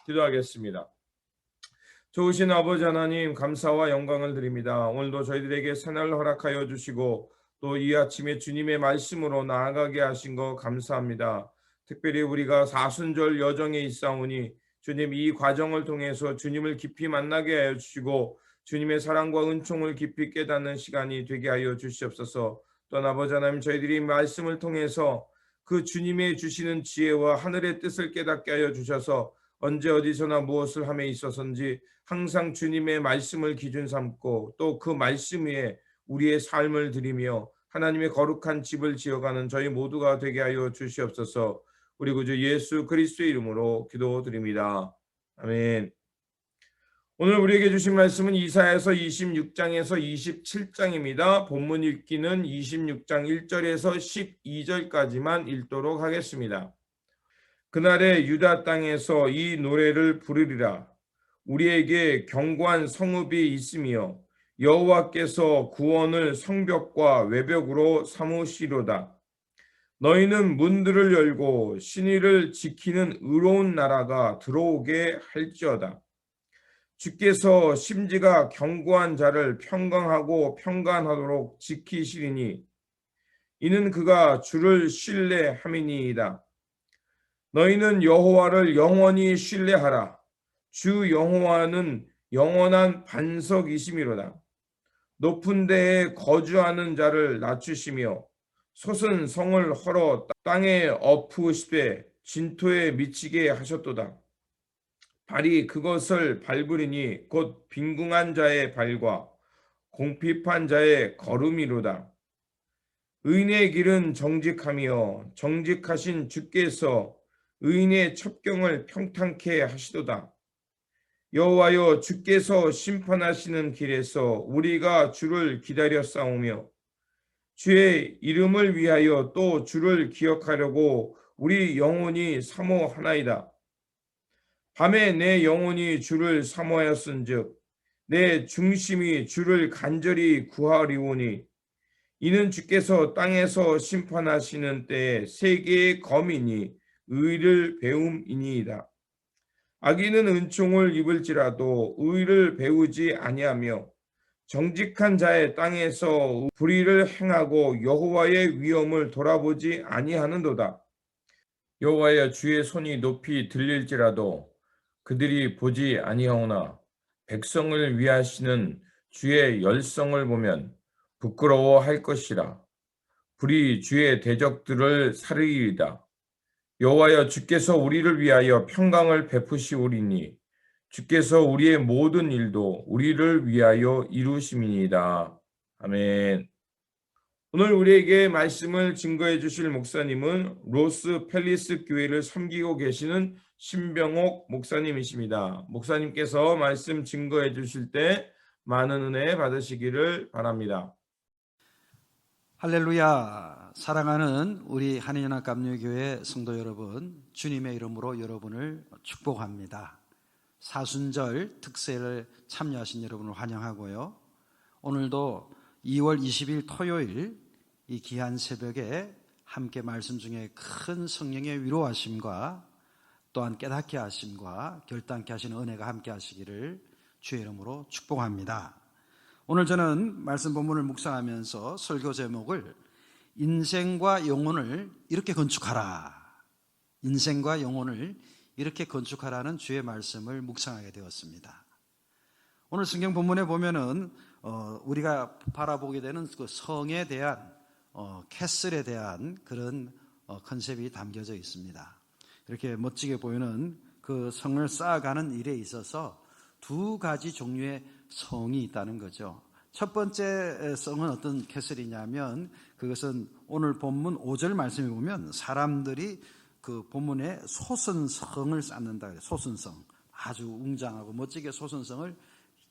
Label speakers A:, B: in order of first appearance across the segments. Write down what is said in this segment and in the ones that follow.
A: 기도하겠습니다. 좋으신 아버지 하나님, 감사와 영광을 드립니다. 오늘도 저희들에게 새날을 허락하여 주시고 또 이 아침에 주님의 말씀으로 나아가게 하신 거 감사합니다. 특별히 우리가 사순절 여정에 있사오니 주님, 이 과정을 통해서 주님을 깊이 만나게 하여 주시고 주님의 사랑과 은총을 깊이 깨닫는 시간이 되게 하여 주시옵소서. 또한 아버지 하나님, 저희들이 말씀을 통해서 그 주님의 주시는 지혜와 하늘의 뜻을 깨닫게 하여 주셔서 언제 어디서나 무엇을 함에 있어서인지 항상 주님의 말씀을 기준 삼고 또 그 말씀 위에 우리의 삶을 드리며 하나님의 거룩한 집을 지어가는 저희 모두가 되게 하여 주시옵소서. 우리 구주 예수 그리스도의 이름으로 기도드립니다. 아멘. 오늘 우리에게 주신 말씀은 이사야서 26장에서 27장입니다. 본문 읽기는 26장 1절에서 12절까지만 읽도록 하겠습니다. 그날에 유다 땅에서 이 노래를 부르리라. 우리에게 견고한 성읍이 있으며 여호와께서 구원을 성벽과 외벽으로 삼으시로다. 너희는 문들을 열고 신의를 지키는 의로운 나라가 들어오게 할지어다. 주께서 심지가 견고한 자를 평강하고 평간하도록 지키시리니 이는 그가 주를 신뢰함이니이다. 너희는 여호와를 영원히 신뢰하라. 주 여호와는 영원한 반석이심이로다. 높은 데에 거주하는 자를 낮추시며 솟은 성을 헐어 땅에 엎으시되 진토에 미치게 하셨도다. 발이 그것을 밟으리니 곧 빈궁한 자의 발과 공핍한 자의 걸음이로다. 의인의 길은 정직하며 정직하신 주께서 의인의 첩경을 평탄케 하시도다. 여호와여, 주께서 심판하시는 길에서 우리가 주를 기다려 싸우며 주의 이름을 위하여 또 주를 기억하려고 우리 영혼이 사모하나이다. 밤에 내 영혼이 주를 사모하였은즉 내 중심이 주를 간절히 구하리오니 이는 주께서 땅에서 심판하시는 때에 세계의 검이니 의를 배움이니이다. 악인은 은총을 입을지라도 의를 배우지 아니하며 정직한 자의 땅에서 불의를 행하고 여호와의 위엄을 돌아보지 아니하는도다. 여호와여, 주의 손이 높이 들릴지라도 그들이 보지 아니하오나 백성을 위하시는 주의 열성을 보면 부끄러워할 것이라. 불이 주의 대적들을 사르이리다. 여호와여, 주께서 우리를 위하여 평강을 베푸시오리니 주께서 우리의 모든 일도 우리를 위하여 이루심이니이다. 아멘. 오늘 우리에게 말씀을 증거해 주실 목사님은 로스 팰리스 교회를 섬기고 계시는 신병옥 목사님이십니다. 목사님께서 말씀 증거해 주실 때 많은 은혜 받으시기를 바랍니다.
B: 할렐루야. 사랑하는 우리 한인연합감리교회 성도 여러분, 주님의 이름으로 여러분을 축복합니다. 사순절 특세를 참여하신 여러분을 환영하고요. 오늘도 2월 20일 토요일 이 귀한 새벽에 함께 말씀 중에 큰 성령의 위로하심과 또한 깨닫게 하심과 결단케 하시는 은혜가 함께 하시기를 주의 이름으로 축복합니다. 오늘 저는 말씀 본문을 묵상하면서 설교 제목을 인생과 영혼을 이렇게 건축하라, 인생과 영혼을 이렇게 건축하라는 주의 말씀을 묵상하게 되었습니다. 오늘 성경 본문에 보면은 우리가 바라보게 되는 그 성에 대한 캐슬에 대한 그런 컨셉이 담겨져 있습니다. 이렇게 멋지게 보이는 그 성을 쌓아가는 일에 있어서 두 가지 종류의 성이 있다는 거죠. 첫 번째 성은 어떤 캐슬이냐면 그것은 오늘 본문 5절 말씀에 보면 사람들이 그 본문에 소선성을 쌓는다. 소선성, 아주 웅장하고 멋지게 소선성을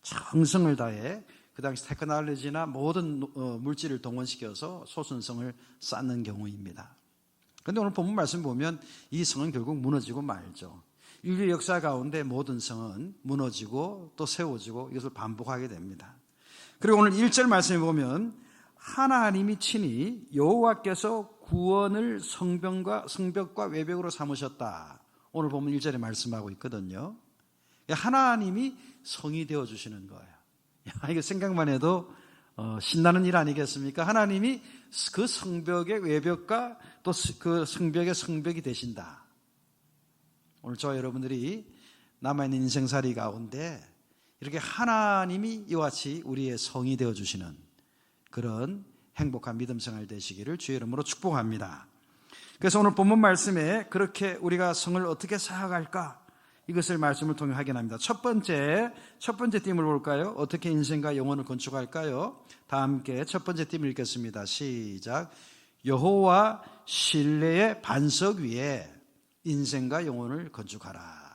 B: 정성을 다해 그 당시 테크놀로지나 모든 물질을 동원시켜서 소선성을 쌓는 경우입니다. 그런데 오늘 본문 말씀 보면 이 성은 결국 무너지고 말죠. 인류 역사 가운데 모든 성은 무너지고 또 세워지고 이것을 반복하게 됩니다. 그리고 오늘 1절 말씀에 보면 하나님이 친히 여호와께서 구원을 성벽과 외벽으로 삼으셨다. 오늘 보면 1절에 말씀하고 있거든요. 하나님이 성이 되어주시는 거예요. 이거 생각만 해도 신나는 일 아니겠습니까? 하나님이 그 성벽의 외벽과 또 그 성벽의 성벽이 되신다. 오늘 저와 여러분들이 남아있는 인생살이 가운데 이렇게 하나님이 이와 같이 우리의 성이 되어주시는 그런 행복한 믿음 생활 되시기를 주의 이름으로 축복합니다. 그래서 오늘 본문 말씀에 그렇게 우리가 성을 어떻게 쌓아갈까? 이것을 말씀을 통해 확인합니다. 첫 번째 띠을 볼까요? 어떻게 인생과 영혼을 건축할까요? 다 함께 첫 번째 띠을 읽겠습니다. 시작. 여호와 신뢰의 반석 위에 인생과 영혼을 건축하라.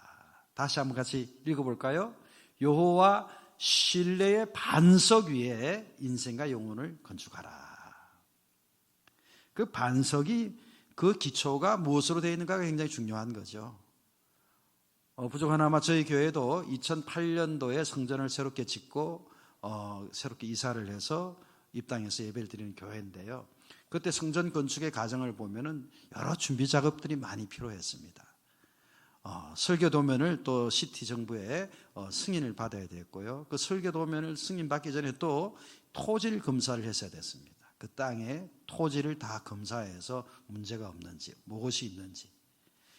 B: 다시 한번 같이 읽어볼까요? 여호와 신뢰의 반석 위에 인생과 영혼을 건축하라. 그 반석이 그 기초가 무엇으로 되어 있는가가 굉장히 중요한 거죠. 부족하나마 저희 교회도 2008년도에 성전을 새롭게 짓고 새롭게 이사를 해서 입당해서 예배를 드리는 교회인데요. 그때 성전 건축의 과정을 보면은 여러 준비 작업들이 많이 필요했습니다. 설교 도면을 또 시티 정부에 승인을 받아야 됐고요. 그 설교 도면을 승인 받기 전에 또 토질 검사를 했어야 됐습니다. 그 땅에 토지를 다 검사해서 문제가 없는지, 무엇이 있는지.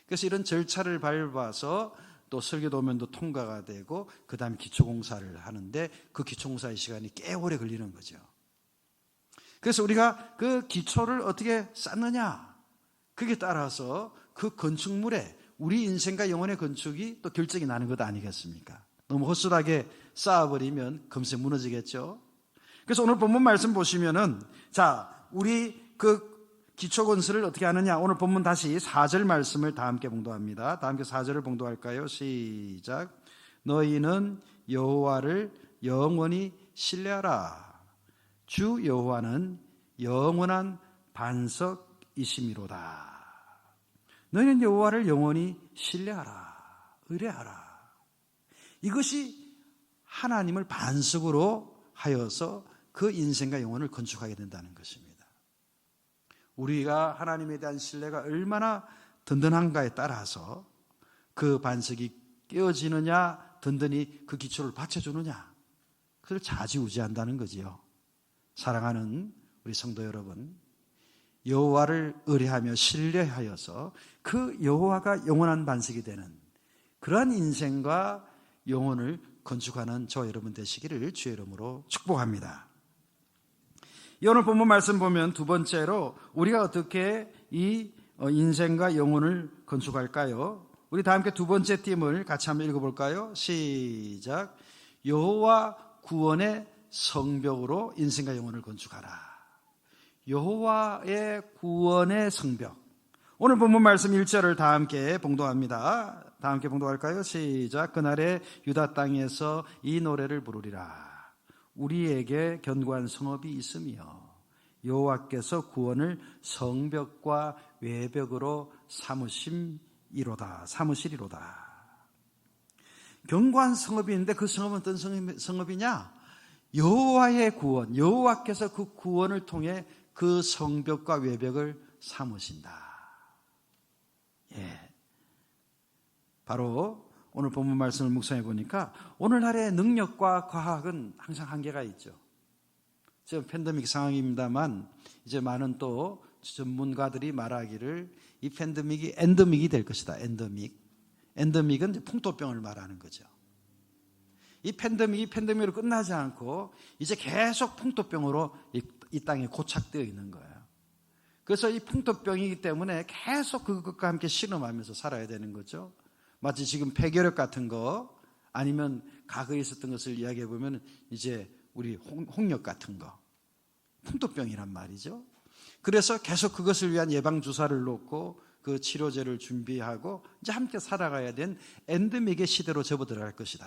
B: 그래서 이런 절차를 밟아서 또 설교 도면도 통과가 되고 그 다음에 기초공사를 하는데 그 기초공사의 시간이 꽤 오래 걸리는 거죠. 그래서 우리가 그 기초를 어떻게 쌓느냐, 그게 따라서 그 건축물에 우리 인생과 영혼의 건축이 또 결정이 나는 것 아니겠습니까? 너무 허술하게 쌓아버리면 금세 무너지겠죠. 그래서 오늘 본문 말씀 보시면은 자, 우리 그 기초 건설을 어떻게 하느냐? 오늘 본문 다시 4절 말씀을 다 함께 봉독합니다. 다 함께 4절을 봉독할까요? 시작. 너희는 여호와를 영원히 신뢰하라. 주 여호와는 영원한 반석이심이로다. 너희는 여호와를 영원히 신뢰하라. 의뢰하라. 이것이 하나님을 반석으로 하여서 그 인생과 영혼을 건축하게 된다는 것입니다. 우리가 하나님에 대한 신뢰가 얼마나 든든한가에 따라서 그 반석이 깨어지느냐, 든든히 그 기초를 받쳐주느냐, 그걸 좌지우지한다는 거지요. 사랑하는 우리 성도 여러분, 여호와를 의뢰하며 신뢰하여서 그 여호와가 영원한 반석이 되는 그러한 인생과 영혼을 건축하는 저와 여러분 되시기를 주의 이름으로 축복합니다. 오늘 본문 말씀 보면 두 번째로 우리가 어떻게 이 인생과 영혼을 건축할까요? 우리 다 함께 두 번째 띠을 같이 한번 읽어볼까요? 시작. 여호와 구원의 성벽으로 인생과 영혼을 건축하라. 여호와의 구원의 성벽. 오늘 본문 말씀 1절을 다 함께 봉독합니다. 다 함께 봉독할까요? 시작. 그날에 유다 땅에서 이 노래를 부르리라. 우리에게 견고한 성읍이 있으며 여호와께서 구원을 성벽과 외벽으로 삼으시리로다. 견고한 성읍이 있는데 그 성읍은 어떤 성읍이냐? 여호와의 구원, 여호와께서 그 구원을 통해 그 성벽과 외벽을 삼으신다. 예. 바로 오늘 본문 말씀을 묵상해 보니까 오늘날의 능력과 과학은 항상 한계가 있죠. 지금 팬데믹 상황입니다만 이제 많은 또 전문가들이 말하기를 이 팬데믹이 엔데믹이 될 것이다. 엔데믹은 이제 풍토병을 말하는 거죠. 이 팬데믹으로 끝나지 않고 이제 계속 풍토병으로 이 땅에 고착되어 있는 거예요. 그래서 이 풍토병이기 때문에 계속 그것과 함께 실험하면서 살아야 되는 거죠. 마치 지금 폐결핵 같은 거 아니면 과거에 있었던 것을 이야기해 보면 이제 우리 홍역 같은 거 풍토병이란 말이죠. 그래서 계속 그것을 위한 예방주사를 놓고 그 치료제를 준비하고 이제 함께 살아가야 된 엔데믹의 시대로 접어들어갈 것이다.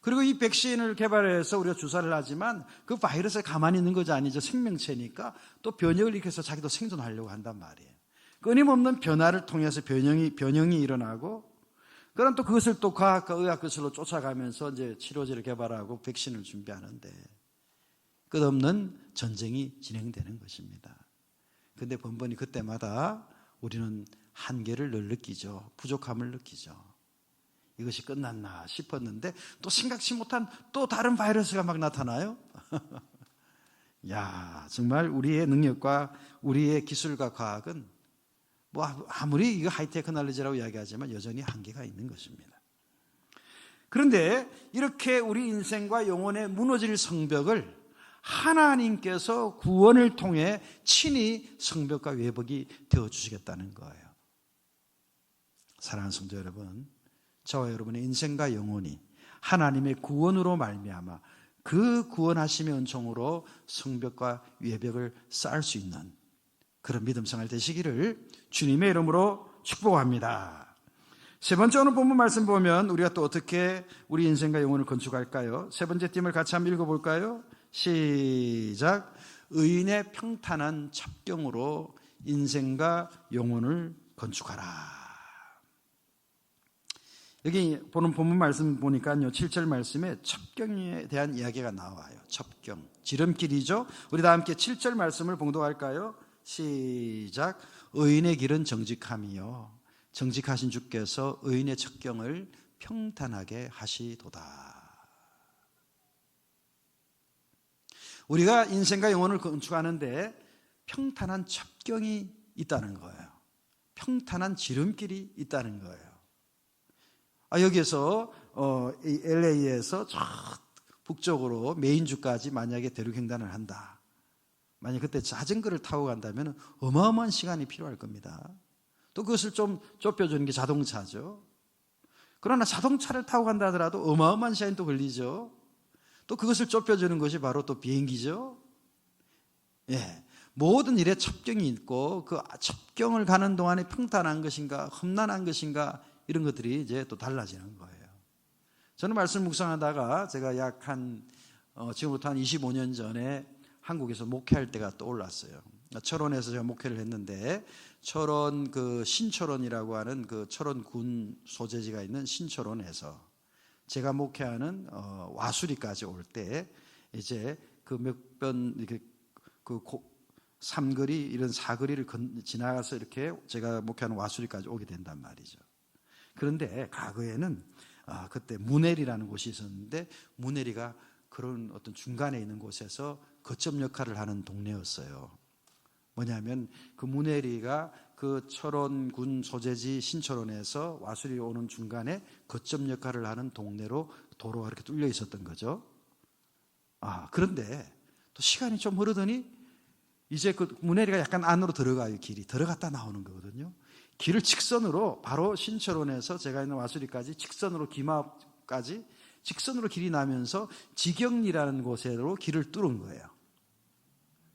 B: 그리고 이 백신을 개발해서 우리가 주사를 하지만 그 바이러스에 가만히 있는 것이 아니죠. 생명체니까 또 변형을 일으켜서 자기도 생존하려고 한단 말이에요. 끊임없는 변화를 통해서 변형이 일어나고 그럼 또 그것을 또 과학과 의학 기술로 쫓아가면서 이제 치료제를 개발하고 백신을 준비하는데 끝없는 전쟁이 진행되는 것입니다. 그런데 번번이 그때마다 우리는 한계를 늘 느끼죠. 부족함을 느끼죠. 이것이 끝났나 싶었는데 또 생각지 못한 또 다른 바이러스가 막 나타나요. 야, 정말 우리의 능력과 우리의 기술과 과학은 뭐 아무리 이거 하이테크놀로지라고 이야기하지만 여전히 한계가 있는 것입니다. 그런데 이렇게 우리 인생과 영혼의 무너질 성벽을 하나님께서 구원을 통해 친히 성벽과 외벽이 되어주시겠다는 거예요. 사랑하는 성도 여러분, 저와 여러분의 인생과 영혼이 하나님의 구원으로 말미암아 그 구원하심의 은총으로 성벽과 외벽을 쌓을 수 있는 그런 믿음 생활 되시기를 주님의 이름으로 축복합니다. 세 번째 오늘 본문 말씀 보면 우리가 또 어떻게 우리 인생과 영혼을 건축할까요? 세 번째 띠을 같이 한번 읽어볼까요? 시작. 의인의 평탄한 첩경으로 인생과 영혼을 건축하라. 여기 보는 본문 말씀 보니까요, 7절 말씀에 첩경에 대한 이야기가 나와요. 첩경, 지름길이죠. 우리 다 함께 7절 말씀을 봉독할까요? 시작. 의인의 길은 정직함이요 정직하신 주께서 의인의 첩경을 평탄하게 하시도다. 우리가 인생과 영혼을 건축하는데 평탄한 첩경이 있다는 거예요. 평탄한 지름길이 있다는 거예요. 여기에서 LA에서 저 북쪽으로 메인주까지 만약에 대륙횡단을 한다. 만약 그때 자전거를 타고 간다면 어마어마한 시간이 필요할 겁니다. 또 그것을 좀 좁혀주는 게 자동차죠. 그러나 자동차를 타고 간다 하더라도 어마어마한 시간이 또 걸리죠. 또 그것을 좁혀주는 것이 바로 또 비행기죠. 예, 모든 일에 첩경이 있고 그 첩경을 가는 동안에 평탄한 것인가 험난한 것인가 이런 것들이 이제 또 달라지는 거예요. 저는 말씀 묵상하다가 제가 지금부터 한 25년 전에 한국에서 목회할 때가 떠올랐어요. 철원에서 제가 목회를 했는데 철원 그 신철원이라고 하는 그 철원군 소재지가 있는 신철원에서 제가 목회하는 와수리까지 올 때 이제 그 몇 번 이렇게 그 삼거리 이런 사거리를 지나가서 이렇게 제가 목회하는 와수리까지 오게 된단 말이죠. 그런데 과거에는 그때 문해리라는 곳이 있었는데 문해리가 그런 어떤 중간에 있는 곳에서 거점 역할을 하는 동네였어요. 뭐냐면 그 문해리가 그 철원군 소재지 신철원에서 와수리 오는 중간에 거점 역할을 하는 동네로 도로가 이렇게 뚫려 있었던 거죠. 그런데 또 시간이 좀 흐르더니 이제 그 문해리가 약간 안으로 들어가요. 길이 들어갔다 나오는 거거든요. 길을 직선으로 바로 신철원에서 제가 있는 와수리까지 직선으로 김합까지 직선으로 길이 나면서 지경리라는 곳으로 길을 뚫은 거예요.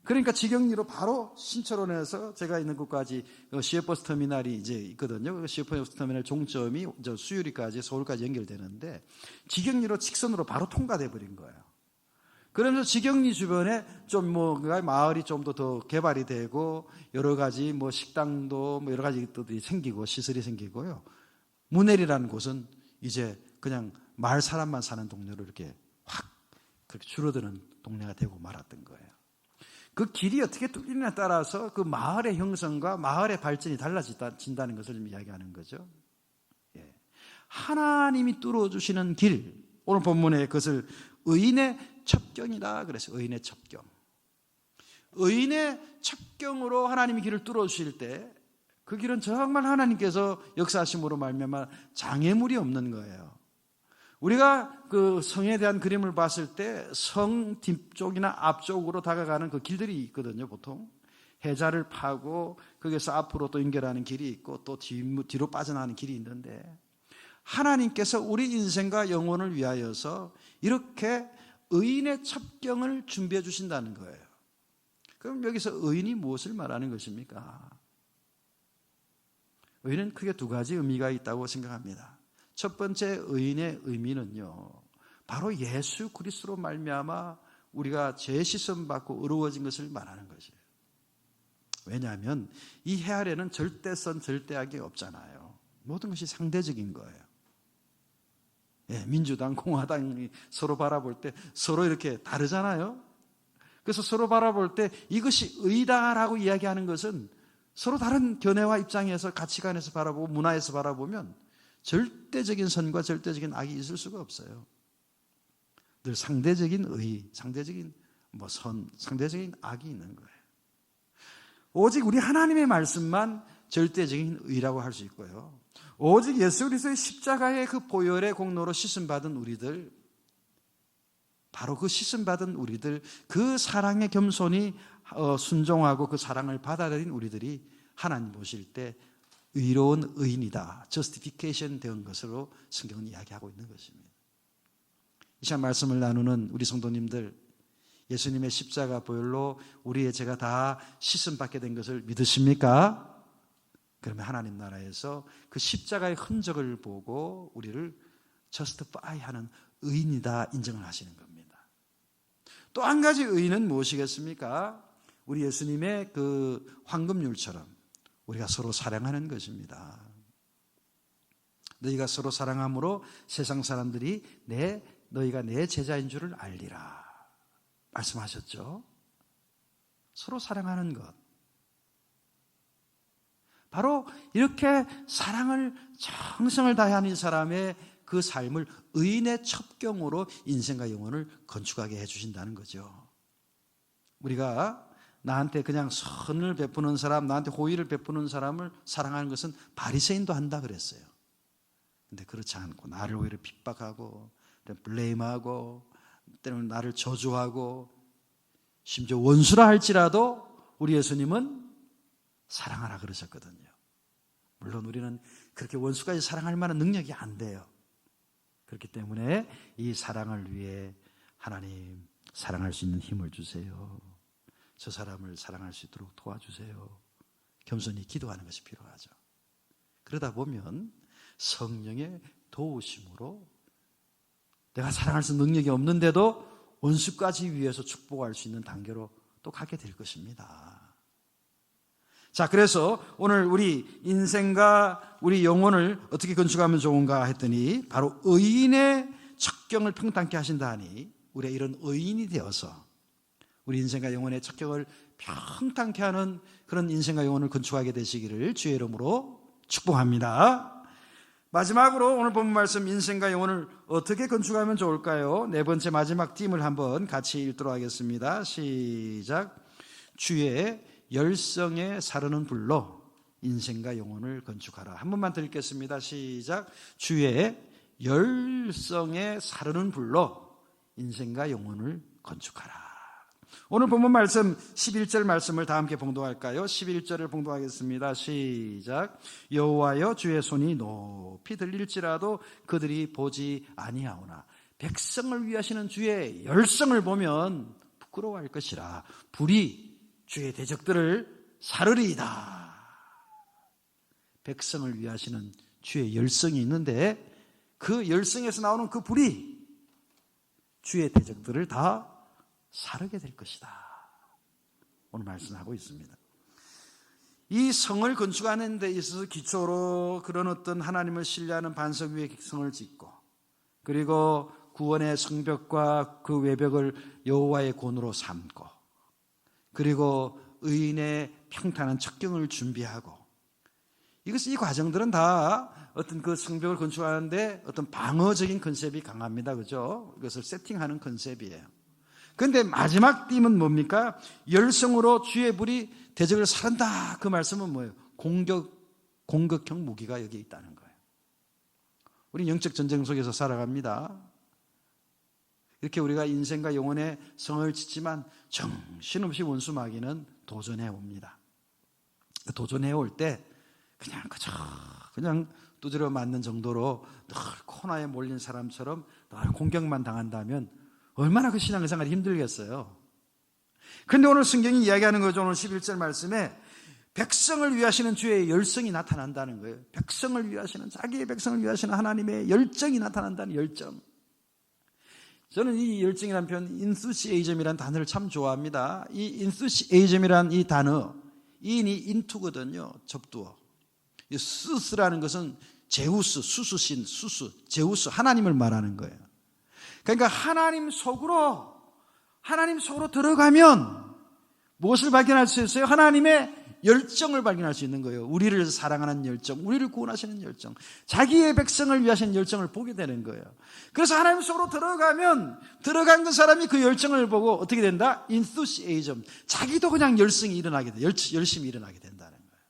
B: 그러니까 지경리로 바로 신철원에서 제가 있는 곳까지 시외버스 터미널이 이제 있거든요. 그 시외버스 터미널 종점이 수유리까지 서울까지 연결되는데 지경리로 직선으로 바로 통과돼 버린 거예요. 그러면서 지경리 주변에 좀 마을이 좀 더 개발이 되고 여러 가지 식당도 여러 가지 것들이 생기고 시설이 생기고요. 문해리라는 곳은 이제 그냥 마을 사람만 사는 동네로 이렇게 확 그렇게 줄어드는 동네가 되고 말았던 거예요. 그 길이 어떻게 뚫리냐에 따라서 그 마을의 형성과 마을의 발전이 달라진다는 것을 좀 이야기하는 거죠. 예. 하나님이 뚫어주시는 길, 오늘 본문에 그것을 의인의 첩경이다 그래서 의인의 첩경. 의인의 첩경으로 하나님이 길을 뚫어주실 때 그 길은 정말 하나님께서 역사하심으로 말미암아 장애물이 없는 거예요. 우리가 그 성에 대한 그림을 봤을 때 성 뒤쪽이나 앞쪽으로 다가가는 그 길들이 있거든요. 보통 해자를 파고 거기서 앞으로 또 연결하는 길이 있고 또 뒤로 빠져나가는 길이 있는데 하나님께서 우리 인생과 영혼을 위하여서 이렇게 의인의 첩경을 준비해 주신다는 거예요. 그럼 여기서 의인이 무엇을 말하는 것입니까? 의인은 크게 두 가지 의미가 있다고 생각합니다. 첫 번째 의인의 의미는요, 바로 예수 그리스도로 말미암아 우리가 죄 씻음 받고 의로워진 것을 말하는 것이에요. 왜냐하면 이 해 아래는 절대선 절대악이 없잖아요. 모든 것이 상대적인 거예요. 예, 민주당, 공화당이 서로 바라볼 때 서로 이렇게 다르잖아요. 그래서 서로 바라볼 때 이것이 의다라고 이야기하는 것은 서로 다른 견해와 입장에서 가치관에서 바라보고 문화에서 바라보면 절대적인 선과 절대적인 악이 있을 수가 없어요. 늘 상대적인 의, 상대적인 선, 상대적인 악이 있는 거예요. 오직 우리 하나님의 말씀만 절대적인 의라고 할 수 있고요. 오직 예수 그리스도의 십자가의 그 보혈의 공로로 씻음받은 우리들, 바로 그 씻음받은 우리들, 그 사랑의 겸손히 순종하고 그 사랑을 받아들인 우리들이 하나님 보실 때 의로운 의인이다, justification 된 것으로 성경은 이야기하고 있는 것입니다. 이 시간 말씀을 나누는 우리 성도님들, 예수님의 십자가 보혈로 우리의 죄가 다 씻음받게 된 것을 믿으십니까? 그러면 하나님 나라에서 그 십자가의 흔적을 보고 우리를 justify 하는 의인이다 인정을 하시는 겁니다. 또 한 가지 의인은 무엇이겠습니까? 우리 예수님의 그 황금률처럼 우리가 서로 사랑하는 것입니다. 너희가 서로 사랑함으로 세상 사람들이 너희가 내 제자인 줄을 알리라 말씀하셨죠. 서로 사랑하는 것, 바로 이렇게 사랑을 정성을 다하는 사람의 그 삶을 의인의 첩경으로 인생과 영혼을 건축하게 해주신다는 거죠. 우리가 나한테 그냥 선을 베푸는 사람, 나한테 호의를 베푸는 사람을 사랑하는 것은 바리새인도 한다 그랬어요. 근데 그렇지 않고 나를 오히려 핍박하고 블레임하고 때로는 나를 저주하고 심지어 원수라 할지라도 우리 예수님은 사랑하라 그러셨거든요. 물론 우리는 그렇게 원수까지 사랑할 만한 능력이 안 돼요. 그렇기 때문에 이 사랑을 위해 하나님 사랑할 수 있는 힘을 주세요. 저 사람을 사랑할 수 있도록 도와주세요. 겸손히 기도하는 것이 필요하죠. 그러다 보면 성령의 도우심으로 내가 사랑할 수 있는 능력이 없는데도 원수까지 위해서 축복할 수 있는 단계로 또 가게 될 것입니다. 자, 그래서 오늘 우리 인생과 우리 영혼을 어떻게 건축하면 좋은가 했더니 바로 의인의 첩경을 평탄케 하신다 하니 우리가 이런 의인이 되어서 우리 인생과 영혼의 첩경을 평탄케 하는 그런 인생과 영혼을 건축하게 되시기를 주의 이름으로 축복합니다. 마지막으로 오늘 본 말씀 인생과 영혼을 어떻게 건축하면 좋을까요? 네 번째 마지막 팀을 한번 같이 읽도록 하겠습니다. 시작. 주의 열성에 사르는 불로 인생과 영혼을 건축하라. 한 번만 더 읽겠습니다. 시작. 주의 열성에 사르는 불로 인생과 영혼을 건축하라. 오늘 본문 말씀 11절 말씀을 다 함께 봉독할까요? 11절을 봉독하겠습니다. 시작. 여호와여 주의 손이 높이 들릴지라도 그들이 보지 아니하오나 백성을 위하시는 주의 열성을 보면 부끄러워할 것이라. 불이 주의 대적들을 사르리이다. 백성을 위하시는 주의 열성이 있는데 그 열성에서 나오는 그 불이 주의 대적들을 다 사르게 될 것이다. 오늘 말씀하고 있습니다. 이 성을 건축하는 데 있어서 기초로 그런 어떤 하나님을 신뢰하는 반석 위에 성을 짓고 그리고 구원의 성벽과 그 외벽을 여호와의 곤으로 삼고 그리고 의인의 평탄한 첩경을 준비하고 이 과정들은 다 어떤 그 성벽을 건축하는데 어떤 방어적인 컨셉이 강합니다. 그죠? 이것을 세팅하는 컨셉이에요. 그런데 마지막 띠은 뭡니까? 열성으로 주의 불이 대적을 사른다. 그 말씀은 뭐예요? 공격형 무기가 여기 있다는 거예요. 우리 영적 전쟁 속에서 살아갑니다. 이렇게 우리가 인생과 영혼의 성을 짓지만 정신없이 원수 마귀는 도전해 옵니다. 도전해 올 때 그냥 두드려 맞는 정도로 늘 코너에 몰린 사람처럼 늘 공격만 당한다면 얼마나 그 신앙생활이 힘들겠어요. 그런데 오늘 성경이 이야기하는 거죠. 오늘 11절 말씀에 백성을 위하시는 주의 열성이 나타난다는 거예요. 백성을 위하시는, 자기의 백성을 위하시는 하나님의 열정이 나타난다는 열정. 저는 이 열정이라는 표현, enthusiasm이라는 단어를 참 좋아합니다. 이 enthusiasm이라는 이 단어, 인이 into거든요. 접두어. 이 스스라는 것은 제우스, 수수신, 제우스, 하나님을 말하는 거예요. 그러니까 하나님 속으로 들어가면 무엇을 발견할 수 있어요? 하나님의 열정을 발견할 수 있는 거예요. 우리를 사랑하는 열정, 우리를 구원하시는 열정, 자기의 백성을 위하시는 열정을 보게 되는 거예요. 그래서 하나님 속으로 들어가면 들어간 그 사람이 그 열정을 보고 어떻게 된다? enthusiasm, 자기도 그냥 열심히 일어나게 돼, 열심히 일어나게 된다는 거예요.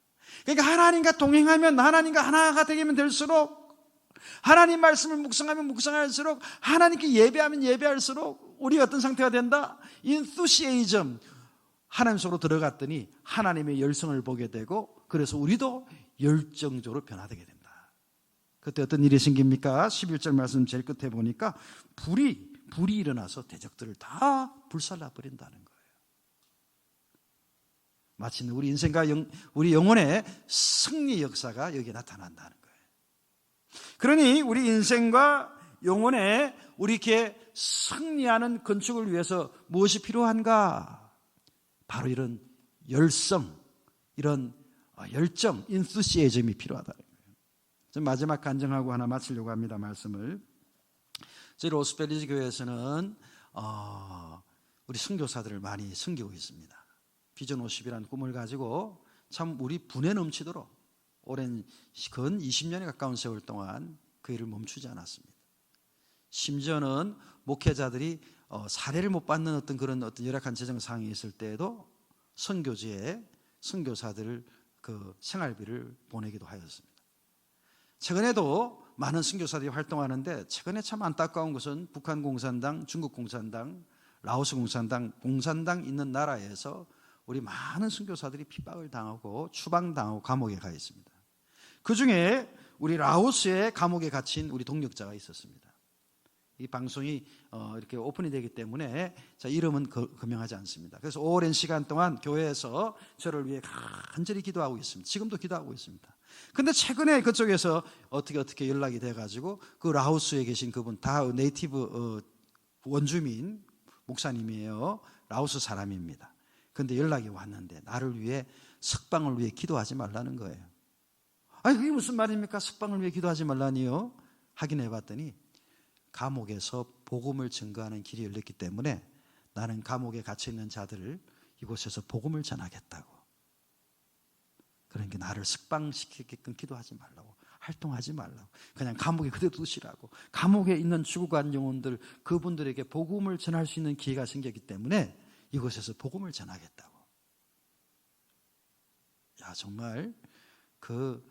B: 그러니까 하나님과 동행하면, 하나님과 하나가 되면 될수록, 하나님 말씀을 묵상하면 묵상할수록, 하나님께 예배하면 예배할수록 우리가 어떤 상태가 된다? enthusiasm, 하나님 속으로 들어갔더니 하나님의 열성을 보게 되고, 그래서 우리도 열정적으로 변화되게 된다. 그때 어떤 일이 생깁니까? 11절 말씀 제일 끝에 보니까 불이 일어나서 대적들을 다 불살라 버린다는 거예요. 마치 우리 인생과 우리 영혼의 승리 역사가 여기에 나타난다는 거예요. 그러니 우리 인생과 영혼에 우리 이렇게 승리하는 건축을 위해서 무엇이 필요한가? 바로 이런 열성, 이런 열정, enthusiasm이 필요하다는 거예요. 좀 마지막 간증하고 하나 마치려고 합니다. 말씀을. 저희 로스밸리지 교회에서는 우리 선교사들을 많이 섬기고 있습니다. 비전 50이라는 꿈을 가지고 참 우리 분에 넘치도록 오랜 근 20년에 가까운 세월 동안 그 일을 멈추지 않았습니다. 심지어는 목회자들이 사례를 못 받는 어떤 열악한 재정 상황이 있을 때에도 선교지에 선교사들을 그 생활비를 보내기도 하였습니다. 최근에도 많은 선교사들이 활동하는데, 최근에 참 안타까운 것은 북한 공산당, 중국 공산당, 라오스 공산당 있는 나라에서 우리 많은 선교사들이 핍박을 당하고 추방당하고 감옥에 가 있습니다. 그 중에 우리 라오스의 감옥에 갇힌 우리 동역자가 있었습니다. 이 방송이 이렇게 오픈이 되기 때문에 이름은 거명하지 않습니다. 그래서 오랜 시간 동안 교회에서 저를 위해 간절히 기도하고 있습니다. 지금도 기도하고 있습니다. 근데 최근에 그쪽에서 어떻게 연락이 돼가지고 그 라오스에 계신 그분 다 네이티브 원주민 목사님이에요. 라오스 사람입니다. 근데 연락이 왔는데 나를 위해 석방을 위해 기도하지 말라는 거예요. 아니 그게 무슨 말입니까? 석방을 위해 기도하지 말라니요? 확인해 봤더니 감옥에서 복음을 증거하는 길이 열렸기 때문에 나는 감옥에 갇혀있는 자들을 이곳에서 복음을 전하겠다고. 그러니까 나를 석방시키게끔 기도하지 말라고, 활동하지 말라고, 그냥 감옥에 그대로 두시라고. 감옥에 있는 죽어간 영혼들, 그분들에게 복음을 전할 수 있는 기회가 생겼기 때문에 이곳에서 복음을 전하겠다고. 야, 정말 그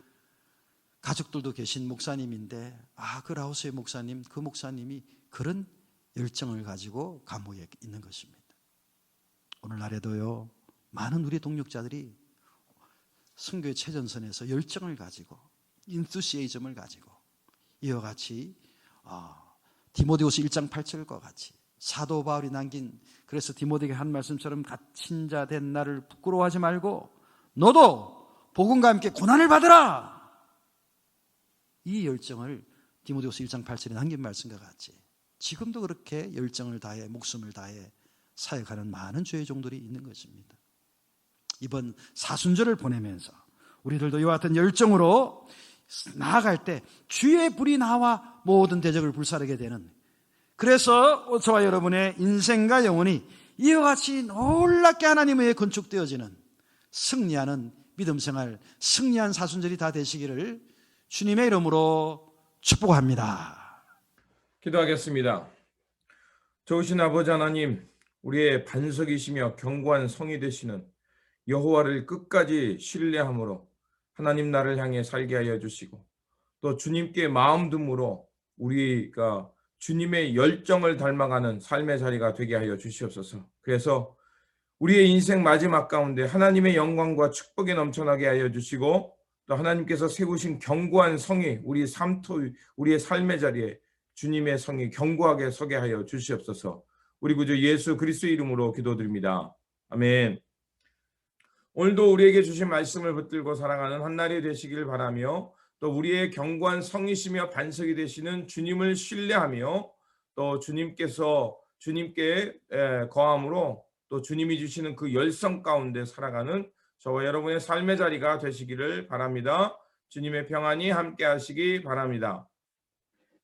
B: 가족들도 계신 목사님인데, 그 라오스의 목사님, 그 목사님이 그런 열정을 가지고 감옥에 있는 것입니다. 오늘날에도요, 많은 우리 동역자들이 선교의 최전선에서 열정을 가지고, 인투시에이즘을 가지고 이와 같이 디모데후서 1장 8절과 같이 사도 바울이 남긴, 그래서 디모데에게 한 말씀처럼 갇힌 자 된 나를 부끄러워하지 말고 너도 복음과 함께 고난을 받으라. 이 열정을 디모데후서 1장 8절에 남긴 말씀과 같이 지금도 그렇게 열정을 다해 목숨을 다해 사역하는 많은 주의 종들이 있는 것입니다. 이번 사순절을 보내면서 우리들도 이와 같은 열정으로 나아갈 때 주의 불이 나와 모든 대적을 불사르게 되는, 그래서 저와 여러분의 인생과 영혼이 이와 같이 놀랍게 하나님에 의해 건축되어지는 승리하는 믿음 생활, 승리한 사순절이 다 되시기를 주님의 이름으로 축복합니다.
A: 기도하겠습니다. 좋으신 아버지 하나님, 우리의 반석이시며 견고한 성이 되시는 여호와를 끝까지 신뢰함으로 하나님 나를 향해 살게 하여 주시고, 또 주님께 마음 둠으로 우리가 주님의 열정을 닮아가는 삶의 자리가 되게 하여 주시옵소서. 그래서 우리의 인생 마지막 가운데 하나님의 영광과 축복이 넘쳐나게 하여 주시고, 또 하나님께서 세우신 견고한 성이 우리의 삶의 자리에 주님의 성이 견고하게 서게 하여 주시옵소서. 우리 구주 예수 그리스도의 이름으로 기도드립니다. 아멘. 오늘도 우리에게 주신 말씀을 붙들고 살아가는 한날이 되시길 바라며, 또 우리의 견고한 성이시며 반석이 되시는 주님을 신뢰하며, 또 주님께 거함으로 또 주님이 주시는 그 열성 가운데 살아가는 저와 여러분의 삶의 자리가 되시기를 바랍니다. 주님의 평안이 함께 하시기 바랍니다.